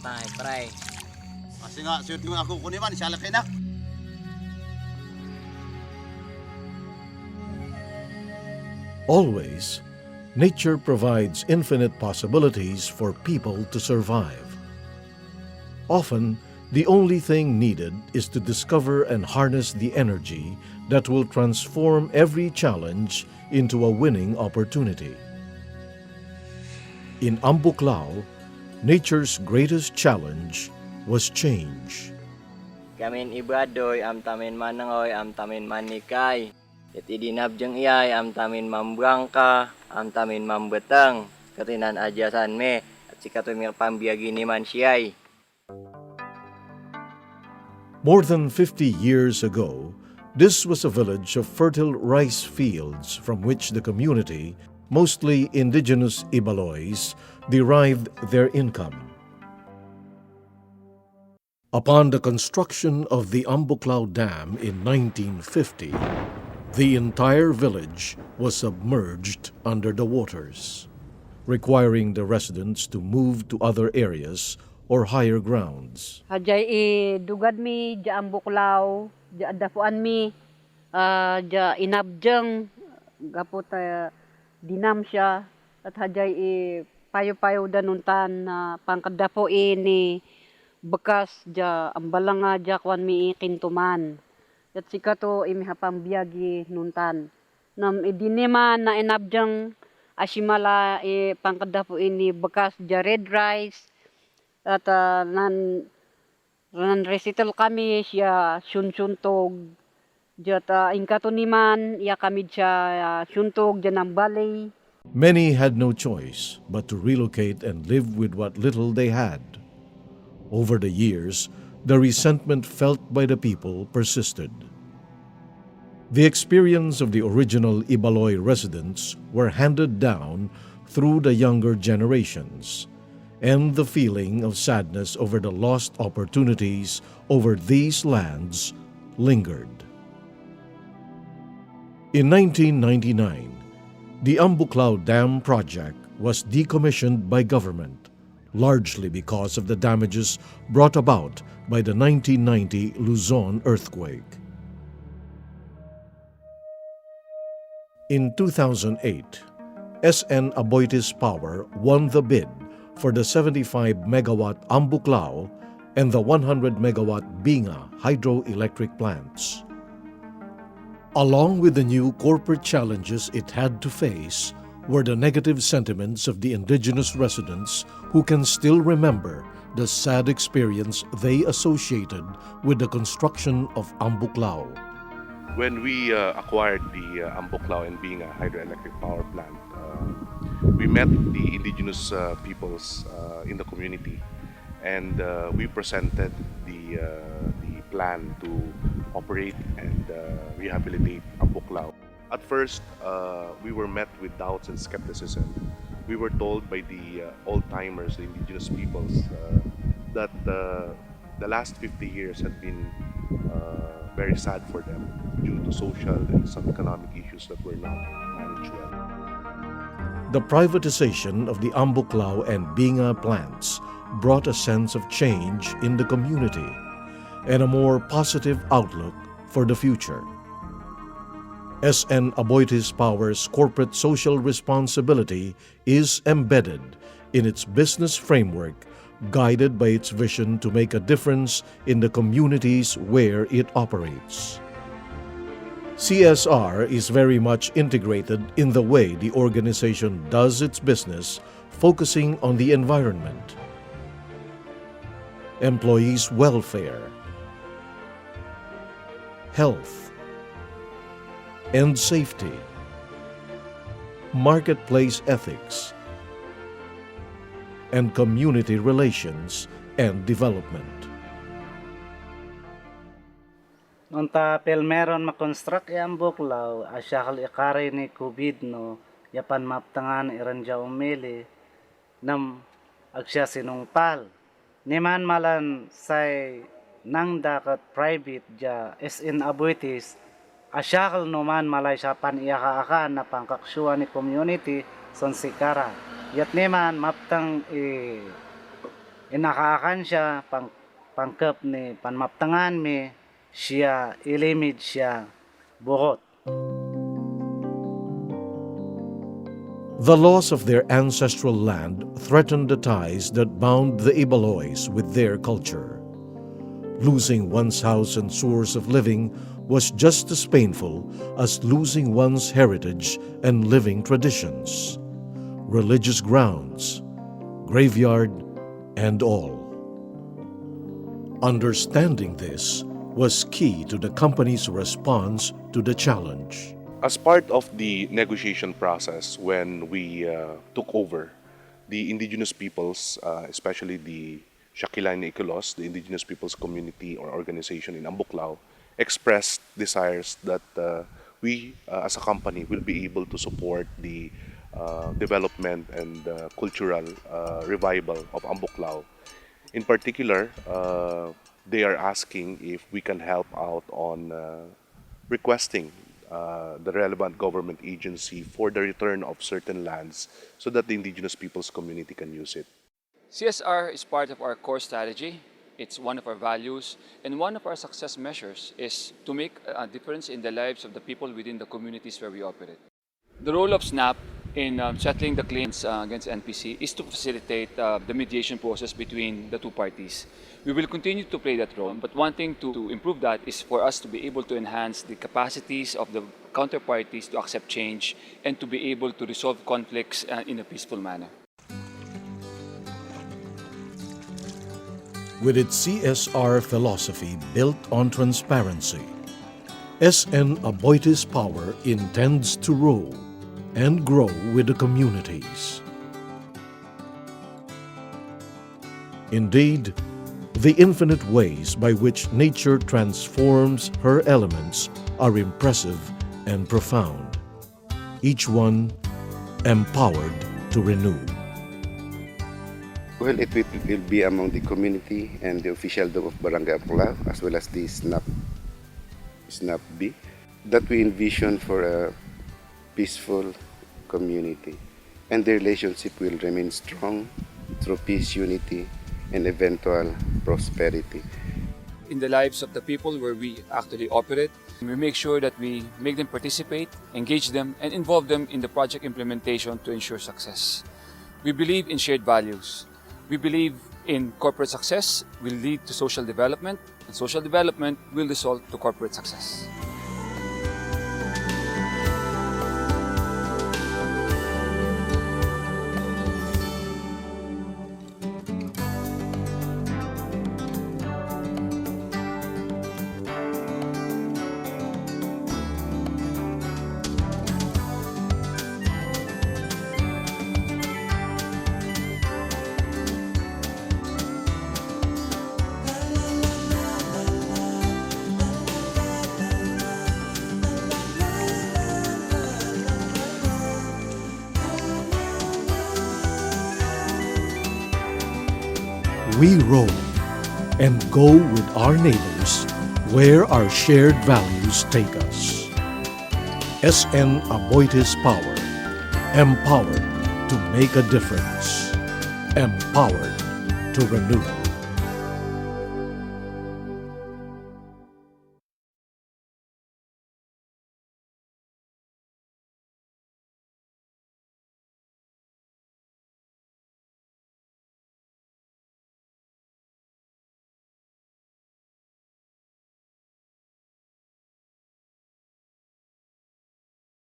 tay, pray. Kasi nga, suot yung ako kunin man, siya laki na. Always, nature provides infinite possibilities for people to survive. Often, the only thing needed is to discover and harness the energy that will transform every challenge into a winning opportunity. In Amboklao, nature's greatest challenge was change. Kamin ibradoy, am tamin manangoy, am tamin manikay. Iti dinabjang iyay, am tamin mambrangka, am tamin mambetang. Katinan adyasan me, at si katumir pambiyagi ni man siyay. More than 50 years ago, this was a village of fertile rice fields from which the community, mostly indigenous Ibaloys, derived their income. Upon the construction of the Amboklao Dam in 1950, the entire village was submerged under the waters, requiring the residents to move to other areas or higher grounds. Hajay dugad mi ja Amboklao, ja dapuan mi, ja inabjang gapot dinam siya at hajay payo-payo danuntan na pangkadapo ni bekas ja ambalanga ja kwan mi kintuman. At sikato imihapang biyagi nuntan. Nam idiniman na inabjang asimala pangkadapo ni bekas ja red rice at nan recital kami siya sunsuntog jata ingkatuniman ya kami siya suntog janang balay. Many had no choice but to relocate and live with what little they had. Over the years, the resentment felt by the people persisted. The experience of the original Ibaloy residents were handed down through the younger generations, and the feeling of sadness over the lost opportunities over these lands lingered. In 1999, the Amboklao Dam project was decommissioned by government, largely because of the damages brought about by the 1990 Luzon earthquake. In 2008, SN Aboitiz Power won the bid for the 75-megawatt Amboklao and the 100-megawatt Binga hydroelectric plants. Along with the new corporate challenges it had to face were the negative sentiments of the indigenous residents who can still remember the sad experience they associated with the construction of Amboklao. When we acquired the Amboklao and Binga hydroelectric power plant, we met the indigenous peoples in the community, and we presented the plan to operate and rehabilitate Amboklao. At first, we were met with doubts and skepticism. We were told by the old-timers, the indigenous peoples, that the last 50 years had been very sad for them due to social and some economic issues that were not managed well. The privatization of the Amboklao and Binga plants brought a sense of change in the community and a more positive outlook for the future. SN Aboitiz Power's corporate social responsibility is embedded in its business framework, guided by its vision to make a difference in the communities where it operates. CSR is very much integrated in the way the organization does its business, focusing on the environment, employees' welfare, health, and safety, marketplace ethics, and community relations and development. Nung tapel meron makonstruct ang Amboklao, asyakal ikari ni COVID no, yapan maptangan iranja umili, nam agsya sinungpal. Niman malan say nang dakat private ja SN Aboitiz, asyakal numan malay sa paniyaka-akan na pangkaksyuan ni community son sikara. Yat niman maptang inakaakan siya pangkep ni panmaptangan mi siya ilimid siya buhot. The loss of their ancestral land threatened the ties that bound the Ibaloys with their culture. Losing one's house and source of living was just as painful as losing one's heritage and living traditions, religious grounds, graveyard, and all. Understanding this was key to the company's response to the challenge. As part of the negotiation process, when we took over, the indigenous peoples, especially the Shakilain Ikulos, the indigenous peoples community or organization in Amboklao, expressed desires that we as a company will be able to support the development and cultural revival of Amboklao. In particular, they are asking if we can help out on requesting the relevant government agency for the return of certain lands so that the indigenous peoples community can use it. CSR is part of our core strategy. It's one of our values, and one of our success measures is to make a difference in the lives of the people within the communities where we operate. The role of SNAP in settling the claims against NPC is to facilitate the mediation process between the two parties. We will continue to play that role, but one thing to improve that is for us to be able to enhance the capacities of the counterparties to accept change and to be able to resolve conflicts in a peaceful manner. With its CSR philosophy built on transparency, SN Aboitiz Power intends to roll and grow with the communities. Indeed, the infinite ways by which nature transforms her elements are impressive and profound, each one empowered to renew. Well, it will be among the community and the officialdom of Barangay Amboklao, as well as the SNAP-B, that we envision for a peaceful community. And the relationship will remain strong through peace, unity, and eventual prosperity. In the lives of the people where we actually operate, we make sure that we make them participate, engage them, and involve them in the project implementation to ensure success. We believe in shared values. We believe in corporate success will lead to social development, and social development will result to corporate success. We roll and go with our neighbors where our shared values take us. SN Aboitiz Power, empowered to make a difference, empowered to renew.